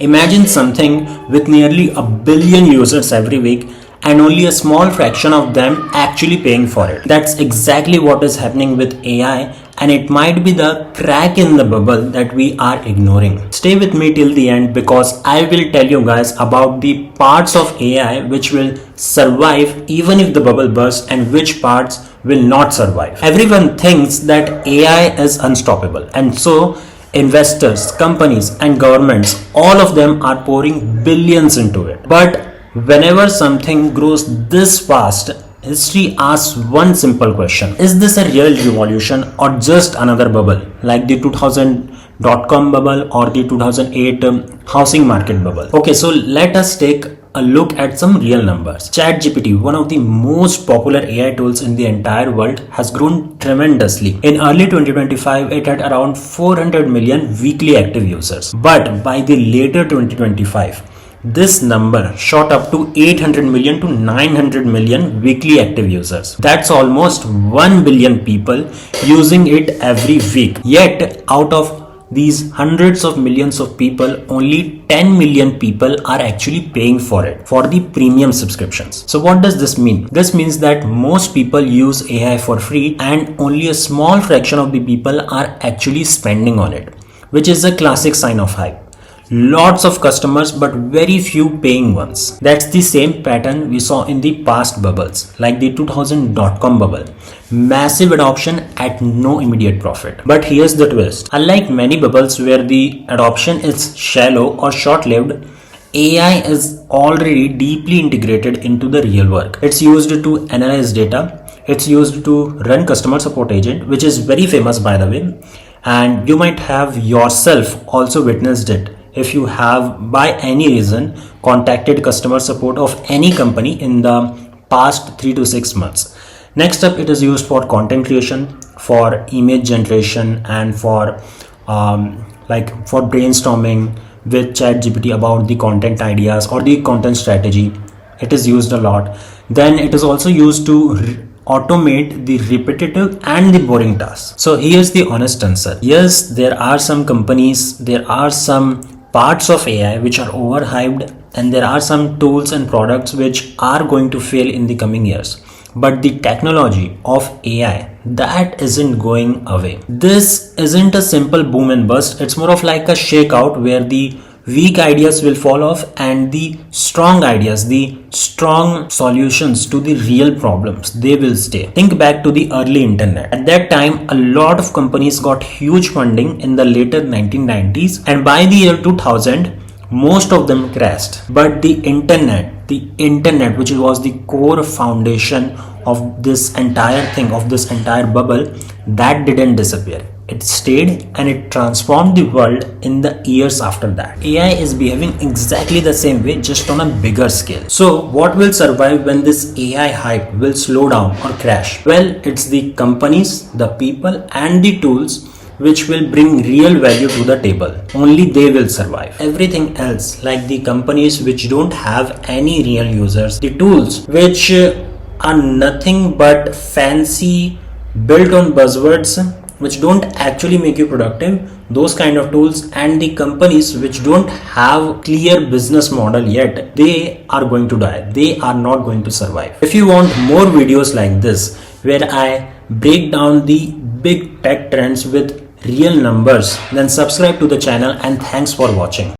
Imagine something with nearly a billion users every week and only a small fraction of them actually paying for it. That's exactly what is happening with AI, and it might be the crack in the bubble that we are ignoring. Stay with me till the end because I will tell you guys about the parts of AI which will survive even if the bubble bursts and which parts will not survive. Everyone thinks that AI is unstoppable, and so investors, companies, and governments, all of them are pouring billions into it. But whenever something grows this fast, history asks one simple question: is this a real revolution or just another bubble, like the 2000 dot-com bubble or the 2008 housing market bubble? Okay, so let us take a look at some real numbers. ChatGPT, one of the most popular AI tools in the entire world, has grown tremendously. In early 2025, it had around 400 million weekly active users. But by the later 2025, this number shot up to 800 million to 900 million weekly active users. That's almost 1 billion people using it every week. Yet, out of these hundreds of millions of people, only 10 million people are actually paying for it, for the premium subscriptions. So what does this mean? This means that most people use AI for free and only a small fraction of the people are actually spending on it, which is a classic sign of hype. Lots of customers but very few paying ones. That's the same pattern we saw in the past bubbles, like the 2000 dot-com bubble. Massive adoption at no immediate profit. But here's the twist. Unlike many bubbles where the adoption is shallow or short-lived, AI is already deeply integrated into the real work. It's used to analyze data. It's used to run customer support agent, which is very famous by the way. And you might have yourself also witnessed it if you have by any reason contacted customer support of any company in the past 3 to 6 months. Next up, it is used for content creation, for image generation, and for brainstorming with ChatGPT about the content ideas or the content strategy. It is used a lot. Then it is also used to automate the repetitive and the boring tasks. So here's the honest answer. Yes, there are some companies, there are some parts of AI which are overhyped, and there are some tools and products which are going to fail in the coming years. But the technology of AI, that isn't going away. This isn't a simple boom and bust. It's more of like a shakeout where the weak ideas will fall off and the strong ideas, the strong solutions to the real problems, they will stay. Think back to the early internet. At that time, a lot of companies got huge funding in the later 1990s, and by the year 2000, most of them crashed. But the internet, which was the core foundation of this entire thing, of this entire bubble, that didn't disappear. It stayed and it transformed the world in the years after that. AI is behaving exactly the same way, just on a bigger scale. So what will survive when this AI hype will slow down or crash? Well, it's the companies, the people, and the tools which will bring real value to the table. Only they will survive. Everything else, like the companies which don't have any real users, the tools which are nothing but fancy, built on buzzwords, which don't actually make you productive, those kind of tools, and the companies which don't have clear business model yet, they are going to die. They are not going to survive. If you want more videos like this, where I break down the big tech trends with real numbers, then subscribe to the channel, and thanks for watching.